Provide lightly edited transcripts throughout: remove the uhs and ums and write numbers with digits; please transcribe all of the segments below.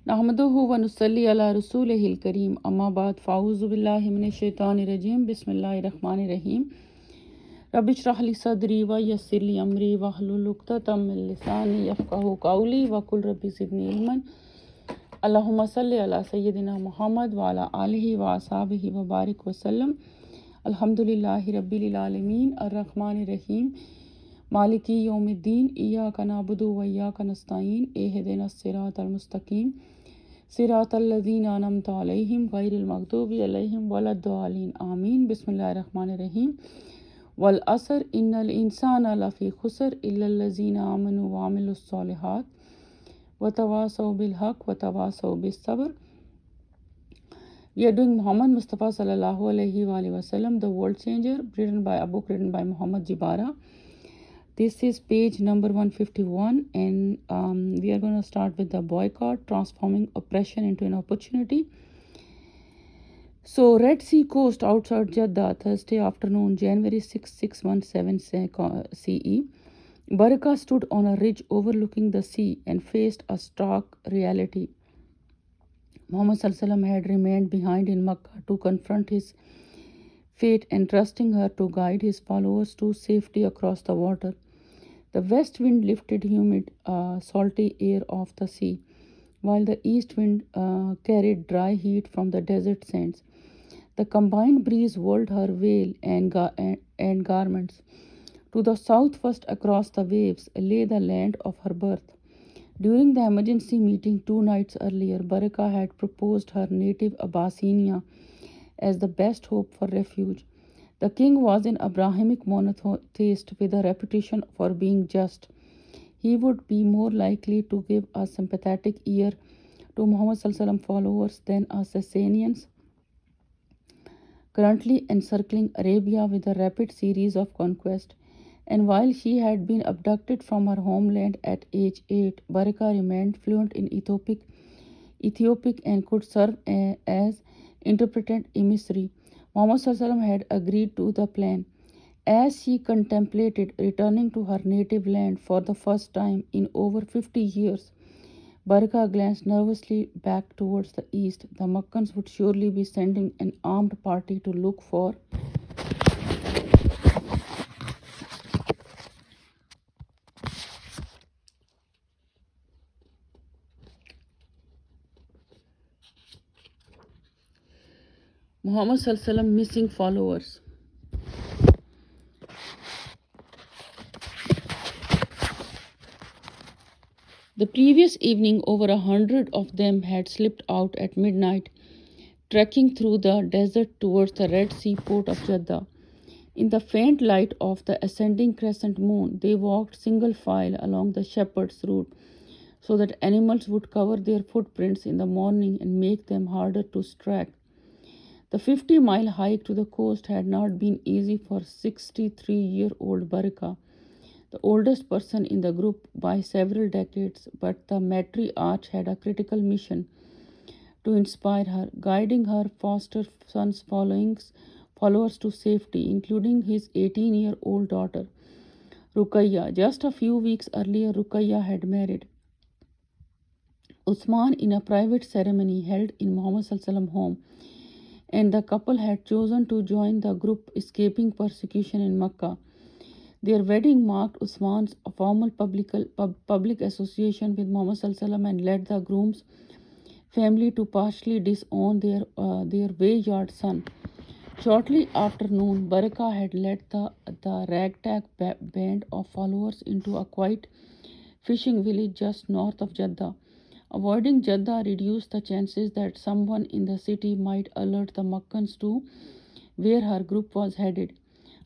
नहमदुहु व नुसल्ली अला रसूलिहिल करीम अम्मा बाद फ़ाऊज़ु बिल्लाहि मिनश शैतानिर रजीम बिस्मिल्लाहिर रहमानिर रहीम रब्बि इश्रह ली सदरी व यस्सिर ली अमरी वहलुल उक़दतम मिन लिसानी यफ़क़हू क़ौली व क़ुल रब्बि ज़िदनी इल्मन अल्लाहुम्मा सल्लि अला सय्यिदिना मुहम्मद व अला आलिहि व अस्हाबिहि व बारिक व सल्लम अल्हम्दुलिल्लाहि रब्बिल आलमीन अर्रहमानिर रहीम मालिकी यौमिद्दीन इय्याका नअबुदु व इय्याका नस्तईन इहदिनस सिरातल मुस्तकीम सिरातल लज़ीना अनअमता अलैहिम गैरिल मग़दूबि अलैहिम वलद्दालिन आमीन। बिस्मिल्लाहिर रहमानिर रहीम वल असर इन्नल इंसाना लफ़ी खुसर इल्लल लज़ीना आमनु व अमिलुस सालिहात व तवासौ बिल हक़ व तवासौ बिस सब्र। We are doing Muhammad Mustafa sallallahu alaihi wasallam, the world changer, written by Muhammad Jibara. This is page number 151, and we are going to start with the boycott, transforming oppression into an opportunity. So, Red Sea coast outside Jeddah, Thursday afternoon, January 6, 617 CE. Baraka stood on a ridge overlooking the sea and faced a stark reality. Muhammad had remained behind in Makkah to confront his fate, entrusting her to guide his followers to safety across the water. The west wind lifted humid, salty air off the sea, while the east wind carried dry heat from the desert sands. The combined breeze whirled her veil and garments. To the southwest, across the waves, lay the land of her birth. During the emergency meeting 2 nights earlier, Baraka had proposed her native Abyssinia as the best hope for refuge. The king was an Abrahamic monotheist with a reputation for being just. He would be more likely to give a sympathetic ear to Muhammad followers than Assassinians, currently encircling Arabia with a rapid series of conquests. And while she had been abducted from her homeland at age 8, Baraka remained fluent in Ethiopic and could serve as interpreter emissary. Muhammad had agreed to the plan. As she contemplated returning to her native land for the first time in over 50 years, Baraka glanced nervously back towards the east. The Meccans would surely be sending an armed party to look for Muhammad missing followers. The previous evening, over 100 of them had slipped out at midnight, trekking through the desert towards the Red Sea port of Jeddah. In the faint light of the ascending crescent moon, they walked single file along the shepherd's route so that animals would cover their footprints in the morning and make them harder to track. The 50-mile hike to the coast had not been easy for 63-year-old Baraka, the oldest person in the group by several decades, but the matriarch had a critical mission to inspire her, guiding her foster son's followers to safety, including his 18-year-old daughter, Ruqayya. Just a few weeks earlier, Ruqayya had married Usman in a private ceremony held in Muhammad's home, and the couple had chosen to join the group escaping persecution in Makkah. Their wedding marked Usman's formal public association with Muhammad and led the groom's family to partially disown their wayward son. Shortly after noon, Baraka had led the ragtag band of followers into a quiet fishing village just north of Jeddah. Avoiding Jeddah reduced the chances that someone in the city might alert the Meccans to where her group was headed.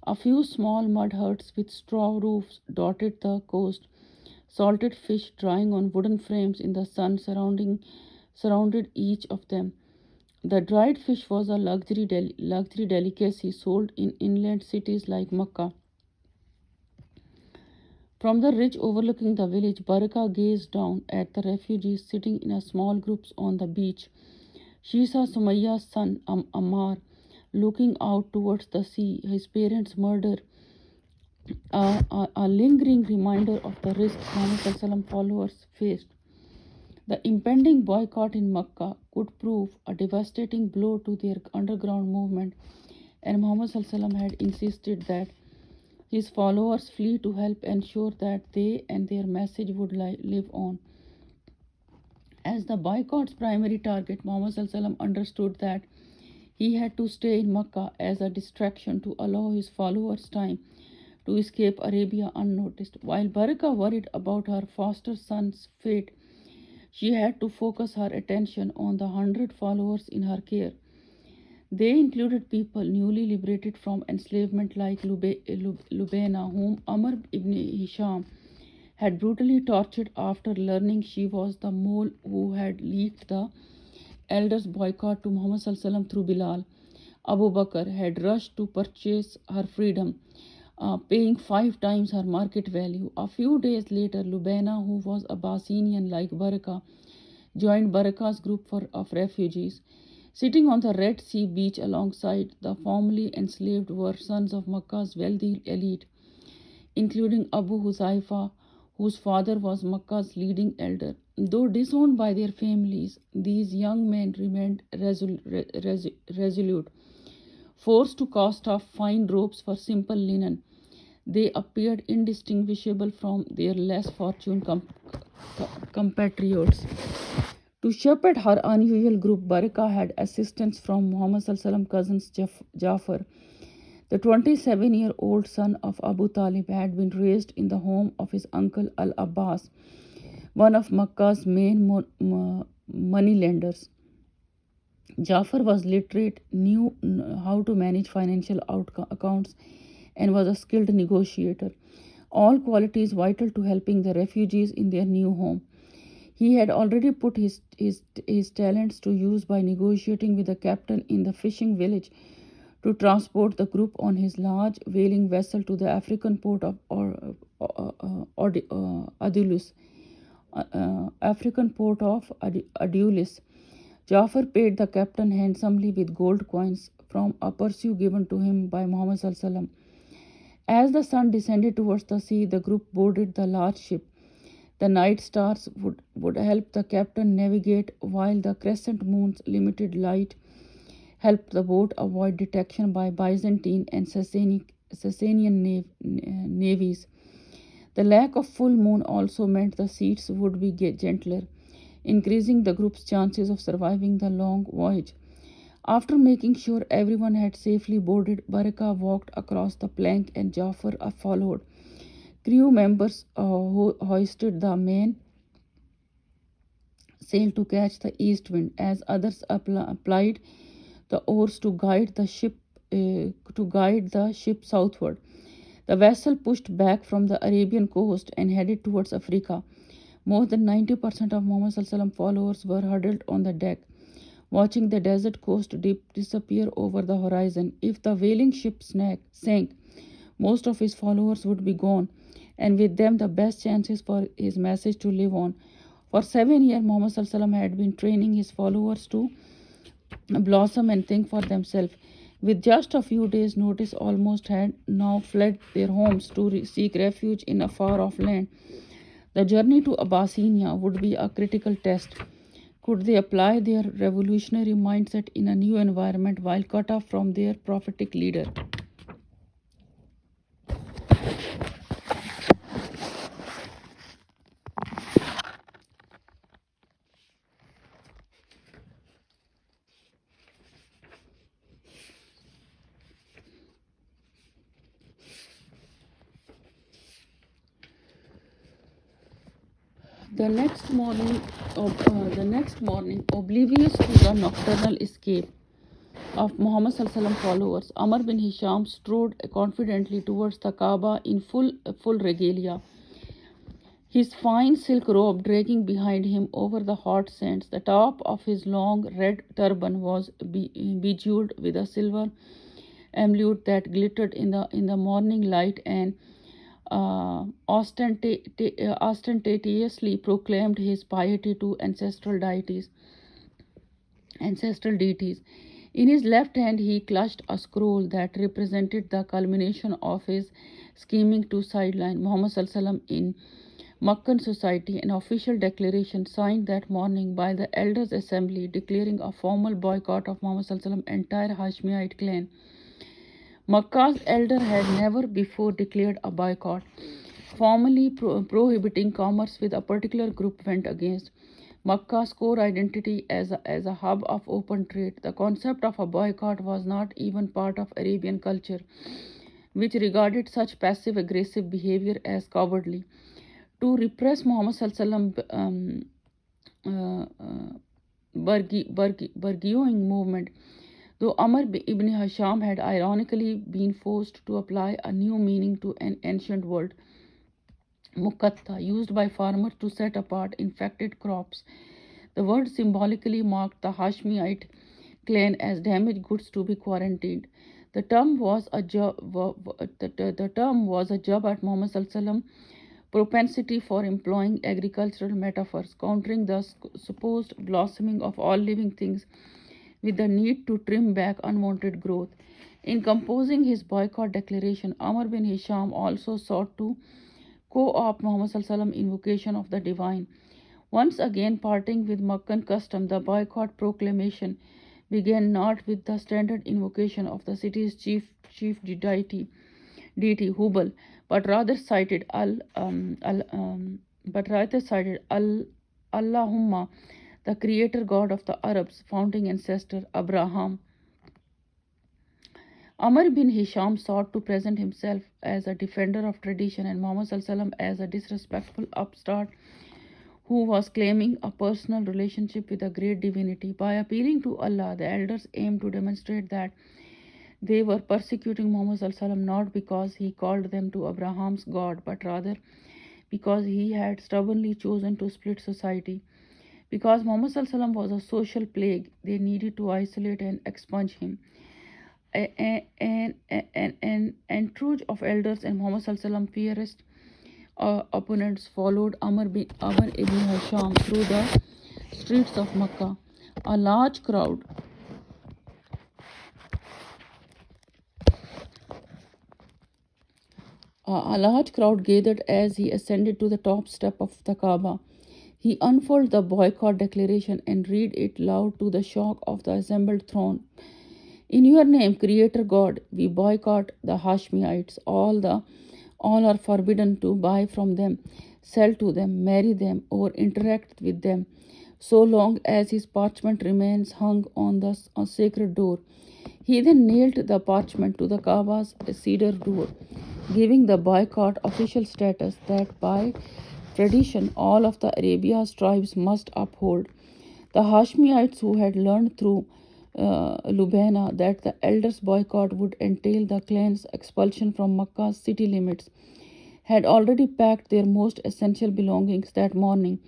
A few small mud huts with straw roofs dotted the coast. Salted fish drying on wooden frames in the sun surrounded each of them. The dried fish was a luxury delicacy sold in inland cities like Makkah. From the ridge overlooking the village, Baraka gazed down at the refugees sitting in small groups on the beach. She saw Sumayya's son, Ammar, looking out towards the sea, his parents' murder, a lingering reminder of the risks Muhammad followers faced. The impending boycott in Mecca could prove a devastating blow to their underground movement, and Muhammad ﷺ had insisted that his followers flee to help ensure that they and their message would live on. As the boycott's primary target, Muhammad ﷺ understood that he had to stay in Mecca as a distraction to allow his followers time to escape Arabia unnoticed. While Baraka worried about her foster son's fate, she had to focus her attention on the 100 followers in her care. They included people newly liberated from enslavement like Lubaina, whom Amr ibn Hisham had brutally tortured after learning she was the mole who had leaked the elders' boycott to Muhammad ﷺ through Bilal. Abu Bakr had rushed to purchase her freedom, paying 5 times her market value. A few days later, Lubaina, who was Abyssinian like Baraka, joined Baraka's group of refugees. Sitting on the Red Sea beach alongside the formerly enslaved were sons of Makkah's wealthy elite, including Abu Huzaifa, whose father was Makkah's leading elder. Though disowned by their families, these young men remained resolute. Forced to cast off fine robes for simple linen, they appeared indistinguishable from their less fortunate compatriots. To shepherd her unusual group, Baraka had assistance from Muhammad ﷺ's cousin Jafar. The 27-year-old son of Abu Talib had been raised in the home of his uncle Al-Abbas, one of Makkah's main moneylenders. Jafar was literate, knew how to manage financial accounts, and was a skilled negotiator, all qualities vital to helping the refugees in their new home. He had already put his talents to use by negotiating with the captain in the fishing village to transport the group on his large whaling vessel to the African port of Adulis. Jafar paid the captain handsomely with gold coins from a purse given to him by Muhammad ﷺ. As the sun descended towards the sea, the group boarded the large ship. The night stars would help the captain navigate, while the crescent moon's limited light helped the boat avoid detection by Byzantine and Sasanian navies. The lack of full moon also meant the seas would be gentler, increasing the group's chances of surviving the long voyage. After making sure everyone had safely boarded, Baraka walked across the plank and Jafar followed. Crew members hoisted the main sail to catch the east wind, as others applied the oars to guide the ship southward. The vessel pushed back from the Arabian coast and headed towards Africa. More than 90% of Muhammad ﷺ followers were huddled on the deck, watching the desert coast disappear over the horizon. If the whaling ship sank, most of his followers would be gone, and with them the best chances for his message to live on. For 7 years, Muhammad ﷺ had been training his followers to blossom and think for themselves. With just a few days' notice, almost had now fled their homes to seek refuge in a far-off land. The journey to Abyssinia would be a critical test. Could they apply their revolutionary mindset in a new environment while cut off from their prophetic leader? The next morning, oblivious to the nocturnal escape of Muhammad ﷺ followers, Amr bin Hisham strode confidently towards the Kaaba in full regalia, his fine silk robe dragging behind him over the hot sands. The top of his long red turban was bejeweled with a silver amulet that glittered in the morning light and ostentatiously proclaimed his piety to ancestral deities. In his left hand, he clutched a scroll that represented the culmination of his scheming to sideline Muhammad ﷺ in Makkan society, an official declaration signed that morning by the elders' assembly declaring a formal boycott of Muhammad's entire Hashemite clan. Makkah's elder had never before declared a boycott, formally prohibiting commerce with a particular group went against Makkah's core identity as a hub of open trade. The concept of a boycott was not even part of Arabian culture, which regarded such passive aggressive behavior as cowardly. To repress Muhammad burgeoning movement, though Amr ibn Hisham had ironically been forced to apply a new meaning to an ancient word, mukatta, used by farmers to set apart infected crops. The word symbolically marked the Hashemite clan as damaged goods to be quarantined. The term was a jab at Muhammad propensity for employing agricultural metaphors, countering the supposed blossoming of all living things with the need to trim back unwanted growth. In composing his boycott declaration, Amr bin Hisham also sought to co-opt Muhammad's invocation of the divine. Once again parting with Meccan custom, the boycott proclamation began not with the standard invocation of the city's chief deity Hubal, but rather cited Allahumma, the creator god of the Arabs, founding ancestor Abraham. Amr bin Hisham sought to present himself as a defender of tradition and Muhammad as a disrespectful upstart who was claiming a personal relationship with a great divinity. By appealing to Allah, the elders aimed to demonstrate that they were persecuting Muhammad not because he called them to Abraham's God, but rather because he had stubbornly chosen to split society. Because Muhammad was a social plague, they needed to isolate and expunge him. An entourage of elders and Muhammad fiercest opponents followed Amr ibn Hisham through the streets of Makkah. A large crowd gathered as he ascended to the top step of the Kaaba. He unfolded the boycott declaration and read it loud to the shock of the assembled throng. In your name, Creator God, we boycott the Hashemites. All are forbidden to buy from them, sell to them, marry them, or interact with them, so long as his parchment remains hung on the sacred door. He then nailed the parchment to the Kaaba's cedar door, giving the boycott official status that by tradition all of the Arabia's tribes must uphold. The Hashemites, who had learned through Lubena that the elders' boycott would entail the clan's expulsion from Makkah's city limits, had already packed their most essential belongings that morning.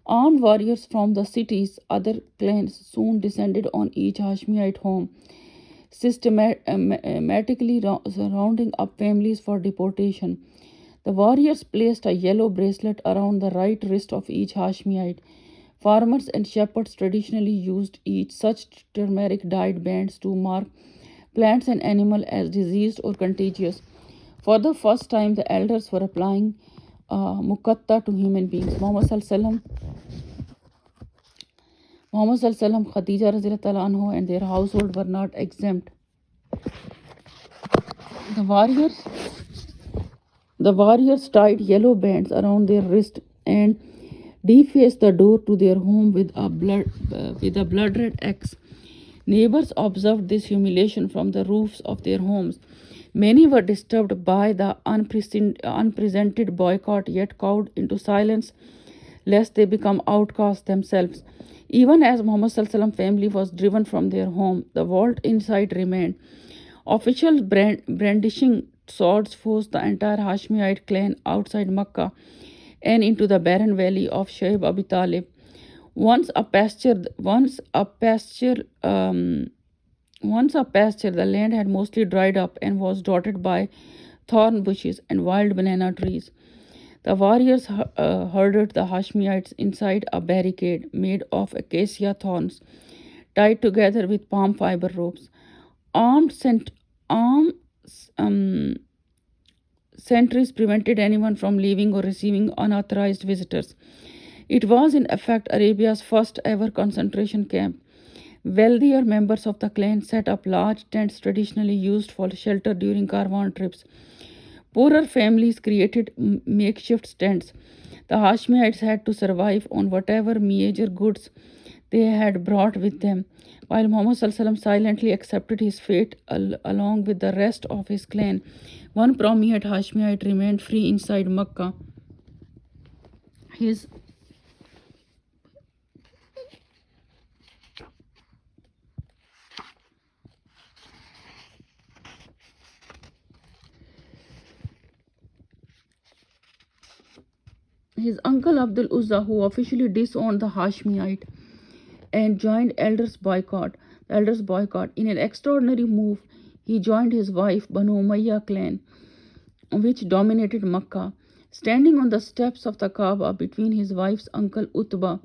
Armed warriors from the city's other clans soon descended on each Hashemite home, systematically rounding up families for deportation. The warriors placed a yellow bracelet around the right wrist of each Hashemite. Farmers and shepherds traditionally used each such turmeric dyed bands to mark plants and animals as diseased or contagious. For the first time, the elders were applying mukatta to human beings. Muhammad Khadija anhu and their household were not exempt. The warriors tied yellow bands around their wrist and defaced the door to their home with a blood-red X. Neighbors observed this humiliation from the roofs of their homes. Many were disturbed by the unprecedented boycott, yet cowed into silence lest they become outcasts themselves. Even as Muhammad's family was driven from their home, the vault inside remained. Officials brandishing swords forced the entire Hashemite clan outside Makkah and into the barren valley of Shaib Abi Talib. Once a pasture, the land had mostly dried up and was dotted by thorn bushes and wild banana trees. The warriors herded the Hashemites inside a barricade made of acacia thorns, tied together with palm fiber ropes. Armed sentries prevented anyone from leaving or receiving unauthorized visitors. It was, in effect, Arabia's first ever concentration camp. Wealthier members of the clan set up large tents traditionally used for shelter during caravan trips. Poorer families created makeshift tents. The Hashemites had to survive on whatever major goods they had brought with them, while Muhammad silently accepted his fate along with the rest of his clan. One prominent Hashemite remained free inside Mecca. His uncle Abdul Uzza, who officially disowned the Hashemite and joined the elders' boycott. In an extraordinary move, he joined his wife Banu Umayya clan, which dominated Makkah. Standing on the steps of the Kaaba between his wife's uncle Utbah,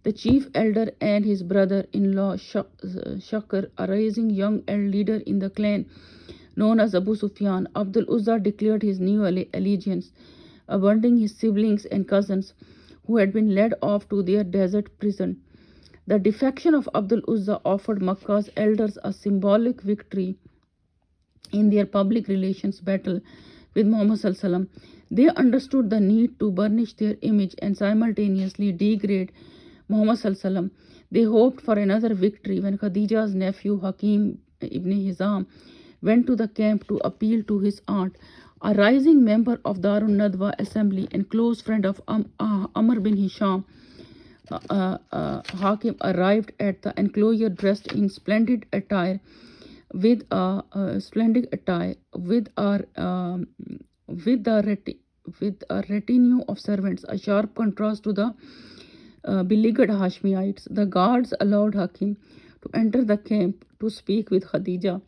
the chief elder, and his brother-in-law Shakr, a rising young leader in the clan known as Abu Sufyan, Abdul Uzza declared his new allegiance, abandoning his siblings and cousins who had been led off to their desert prison. The defection of Abdul Uzza offered Makkah's elders a symbolic victory in their public relations battle with Muhammad. They understood the need to burnish their image and simultaneously degrade Muhammad. They hoped for another victory when Khadija's nephew Hakim ibn Hizam went to the camp to appeal to his aunt. A rising member of Darun Nadwa assembly and close friend of Amr bin Hisham, Hakim arrived at the enclosure dressed in splendid attire with a retinue of servants, a sharp contrast to the beleaguered Hashemites. The guards allowed Hakim to enter the camp to speak with Khadija.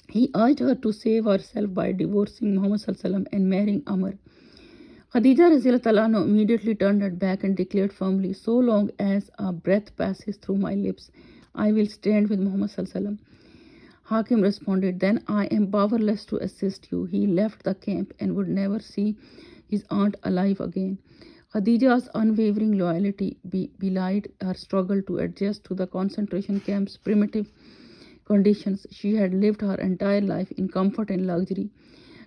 He urged her to save herself by divorcing Muhammad and marrying Amr. Khadija Radhiyallahu immediately turned her back and declared firmly, "So long as a breath passes through my lips, I will stand with Muhammad." Hakim responded, "Then I am powerless to assist you." He left the camp and would never see his aunt alive again. Khadija's unwavering loyalty belied her struggle to adjust to the concentration camp's primitive conditions. She had lived her entire life in comfort and luxury.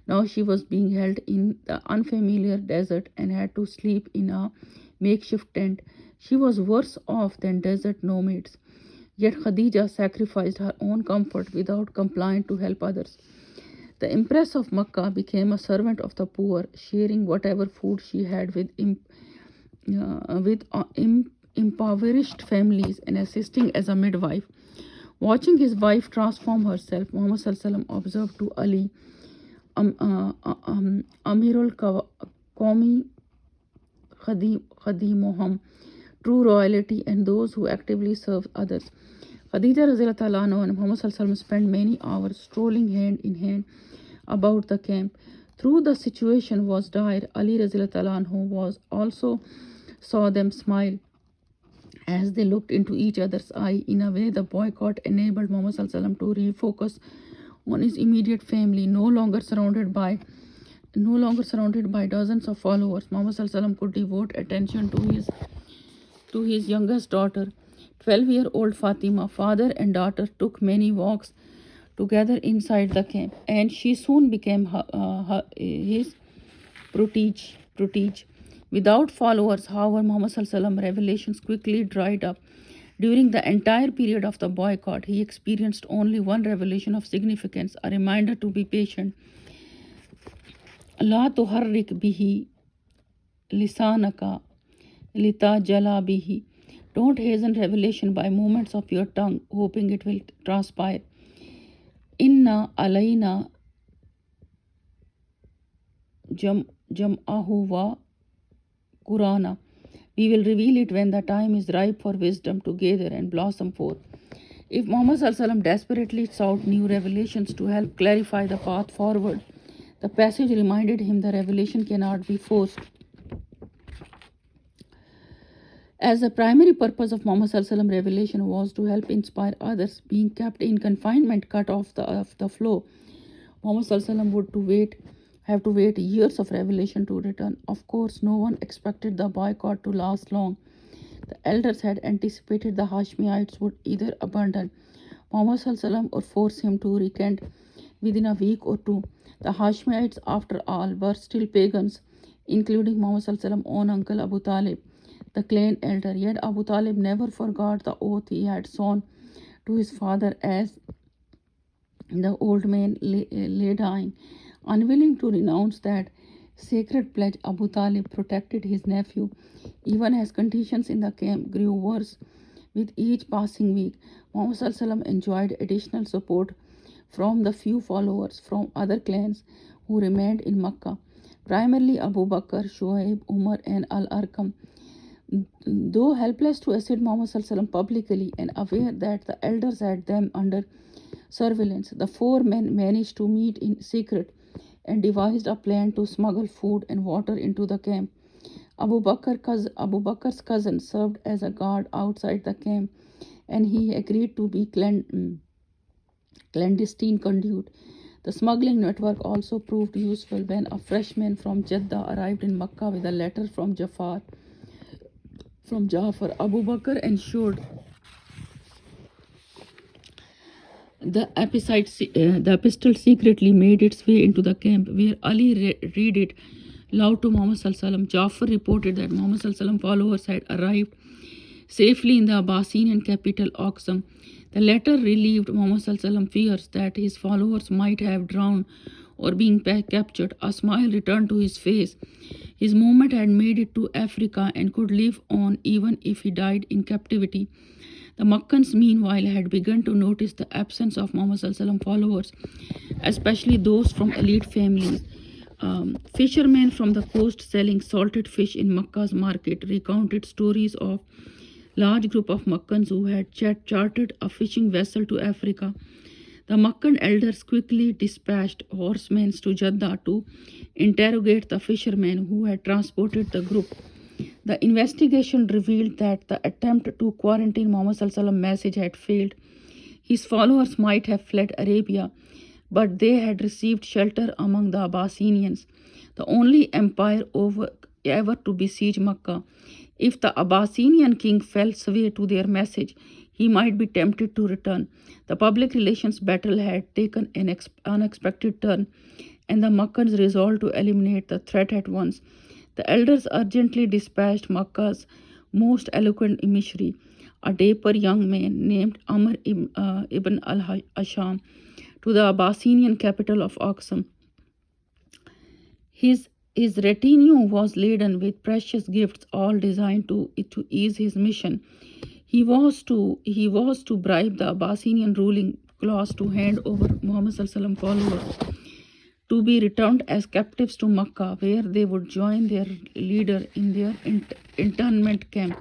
Now she was being held in the unfamiliar desert and had to sleep in a makeshift tent. She was worse off than desert nomads. Yet Khadija sacrificed her own comfort without complying to help others. The Empress of Makkah became a servant of the poor, sharing whatever food she had with impoverished families and assisting as a midwife. Watching his wife transform herself, Muhammad observed to Ali, Amirul Qawmi Khadimoham, true royalty and those who actively serve others. Khadija Radhiyallahu anha and Muhammad spent many hours strolling hand in hand about the camp. Though the situation was dire, Ali Radhiyallahu anhu was also saw them smile as they looked into each other's eye. In a way, the boycott enabled Muhammad to refocus on his immediate family, no longer surrounded by dozens of followers. Muhammad could devote attention to his youngest daughter, 12-year-old Fatima. Father and daughter took many walks together inside the camp, and she soon became his protege. Without followers, however, Muhammad's revelations quickly dried up. During the entire period of the boycott, he experienced only one revelation of significance, a reminder to be patient. La tuharrik bihi lisanaka litajala bihi. Don't hasten revelation by movements of your tongue, hoping it will transpire. Inna alayna jam'ahu wa Qurana. We will reveal it when the time is ripe for wisdom to gather and blossom forth. If Muhammad desperately sought new revelations to help clarify the path forward, the passage reminded him the revelation cannot be forced. As the primary purpose of Muhammad's revelation was to help inspire others, being kept in confinement cut off the flow. Muhammad would to wait have to wait years of revelation to return. Of course, no one expected the boycott to last long. The elders had anticipated the Hashmites would either abandon Muhammad ﷺ or force him to recant within a week or two. The Hashmites, after all, were still pagans, including Muhammad ﷺ's own uncle Abu Talib, the clan elder. Yet Abu Talib never forgot the oath he had sworn to his father as the old man lay dying. Unwilling to renounce that sacred pledge, Abu Talib protected his nephew, even as conditions in the camp grew worse with each passing week. Muhammad ﷺ enjoyed additional support from the few followers from other clans who remained in Makkah, primarily Abu Bakr, Shuaib, Umar, and Al-Arqam. Though helpless to assist Muhammad ﷺ publicly and aware that the elders had them under surveillance, the four men managed to meet in secret and devised a plan to smuggle food and water into the camp. Abu Bakr's cousin served as a guard outside the camp, and he agreed to be clandestine conduit. The smuggling network also proved useful when a freshman from Jeddah arrived in Makkah with a letter from Jafar. Abu Bakr ensured the epistle secretly made its way into the camp, where Ali read it loud to Muhammad ﷺ. Jafar reported that Muhammad ﷺ followers had arrived safely in the Abyssinian capital Aksum. The letter relieved Muhammad ﷺ fears that his followers might have drowned or been captured. A smile returned to his face. His movement had made it to Africa and could live on even if he died in captivity. The Makkans, meanwhile, had begun to notice the absence of Muhammad ﷺ followers, especially those from elite families. Fishermen from the coast selling salted fish in Makkah's market recounted stories of large group of Makkans who had chartered a fishing vessel to Africa. The Makkan elders quickly dispatched horsemen to Jeddah to interrogate the fishermen who had transported the group. The investigation revealed that the attempt to quarantine Muhammad ﷺ's message had failed. His followers might have fled Arabia, but they had received shelter among the Abyssinians, the only empire ever to besiege Makkah. If the Abyssinian king fell sway to their message, he might be tempted to return. The public relations battle had taken an unexpected turn, and the Makkans resolved to eliminate the threat at once. The elders urgently dispatched Makkah's most eloquent emissary, a dapper young man named Amr ibn al-Hasham, to the Abyssinian capital of Aksum. His retinue was laden with precious gifts, all designed to ease his mission. He was to bribe the Abyssinian ruling class to hand over Muhammad ﷺ followers to be returned as captives to Makkah, where they would join their leader in their internment camp.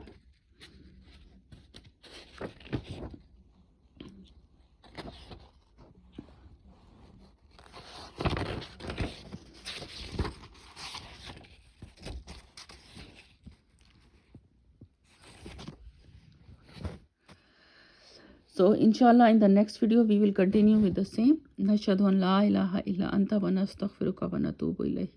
So inshallah, in the next video we will continue with the same. Nashhadu an la ilaha illa anta wa nastaghfiruka wa natubu ilayk.